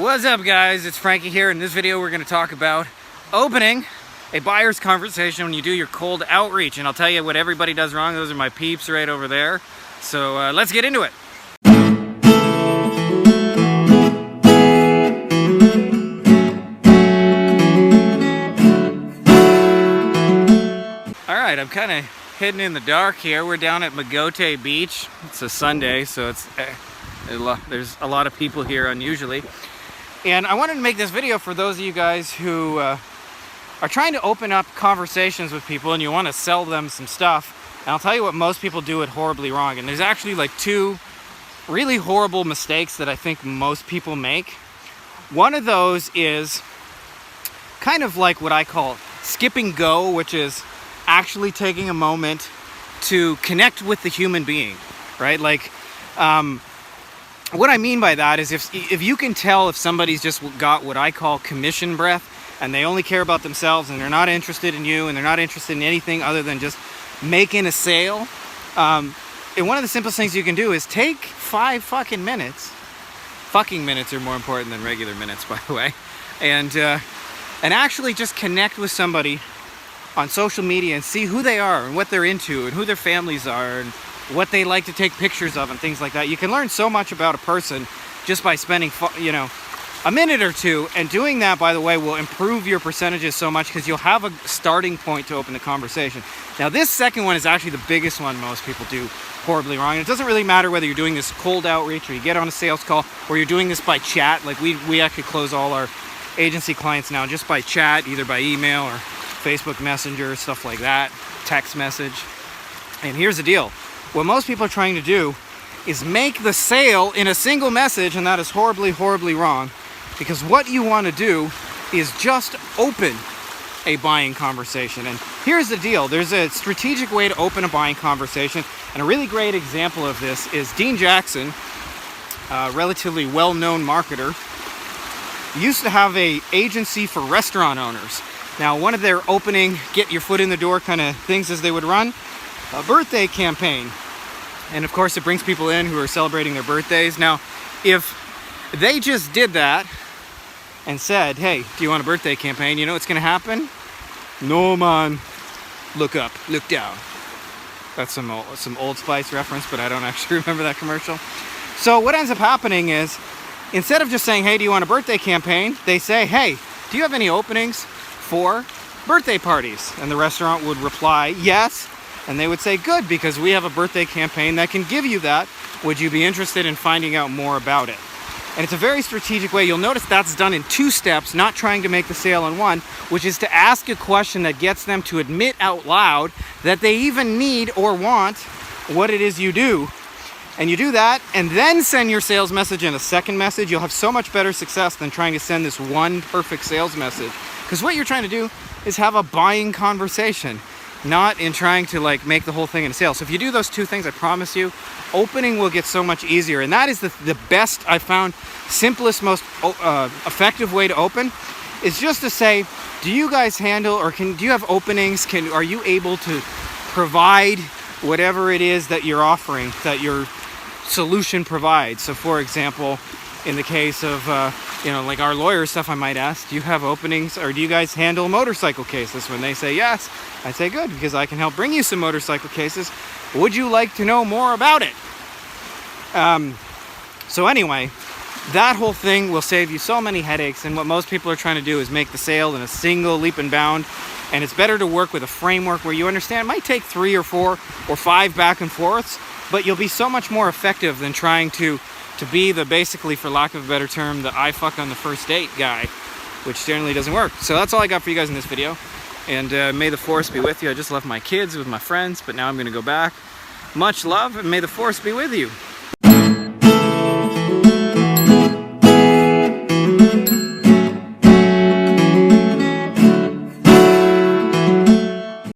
What's up, guys? It's Frankie here. In this video we're going to talk about opening a buyer's conversation when you do your cold outreach, and I'll tell you what everybody does wrong. Those are my peeps right over there. So let's get into it. Alright, I'm kind of hidden in the dark here. We're down at Magote Beach. It's a Sunday, so there's a lot of people here unusually. And I wanted to make this video for those of you guys who are trying to open up conversations with people and you want to sell them some stuff. And I'll tell you what most people do it horribly wrong. And there's actually like two really horrible mistakes that I think most people make. One of those is kind of like what I call skipping go, which is actually taking a moment to connect with the human being, right? Like, what I mean by that is if you can tell if somebody's just got what I call commission breath and they only care about themselves and they're not interested in you and they're not interested in anything other than just making a sale, and one of the simplest things you can do is take 5 fucking minutes. Fucking minutes are more important than regular minutes, by the way. And actually just connect with somebody on social media and see who they are and what they're into and who their families are and what they like to take pictures of and things like that. You can learn so much about a person just by spending, a minute or two. And doing that, by the way, will improve your percentages so much because you'll have a starting point to open the conversation. Now, this second one is actually the biggest one most people do horribly wrong. And it doesn't really matter whether you're doing this cold outreach or you get on a sales call or you're doing this by chat. Like we actually close all our agency clients now just by chat, either by email or Facebook Messenger, stuff like that, text message. And here's the deal. What most people are trying to do is make the sale in a single message, and that is horribly, horribly wrong. Because what you want to do is just open a buying conversation. And here's the deal. There's a strategic way to open a buying conversation. And a really great example of this is Dean Jackson, a relatively well-known marketer, used to have an agency for restaurant owners. Now, one of their opening, get your foot in the door kind of things as they would run, a birthday campaign. And of course, it brings people in who are celebrating their birthdays. Now, if they just did that and said, hey, do you want a birthday campaign? You know what's going to happen? No, man. Look up, look down. That's some Old Spice reference, but I don't actually remember that commercial. So what ends up happening is, instead of just saying, hey, do you want a birthday campaign? They say, hey, do you have any openings for birthday parties? And the restaurant would reply, yes. And they would say, good, because we have a birthday campaign that can give you that. Would you be interested in finding out more about it? And it's a very strategic way. You'll notice that's done in 2 steps, not trying to make the sale in 1, which is to ask a question that gets them to admit out loud that they even need or want what it is you do. And you do that, and then send your sales message in a second message. You'll have so much better success than trying to send this one perfect sales message. Because what you're trying to do is have a buying conversation, not in trying to like make the whole thing in a sale. So if you do those 2 things, I promise you, opening will get so much easier. And that is the best I found, simplest, most effective way to open, is just to say, do you guys handle, or do you have openings? Are you able to provide whatever it is that you're offering, that your solution provides? So for example, in the case of, like our lawyer stuff, I might ask, do you have openings, or do you guys handle motorcycle cases? When they say yes, I say good, because I can help bring you some motorcycle cases. Would you like to know more about it? So anyway, that whole thing will save you so many headaches, and what most people are trying to do is make the sale in a single leap and bound. And it's better to work with a framework where you understand it might take 3 or 4 or 5 back and forths, but you'll be so much more effective than trying to be the, basically, for lack of a better term, the I fuck on the first date guy, which generally doesn't work. So that's all I got for you guys in this video. And may the force be with you. I just left my kids with my friends, but now I'm going to go back. Much love, and may the force be with you.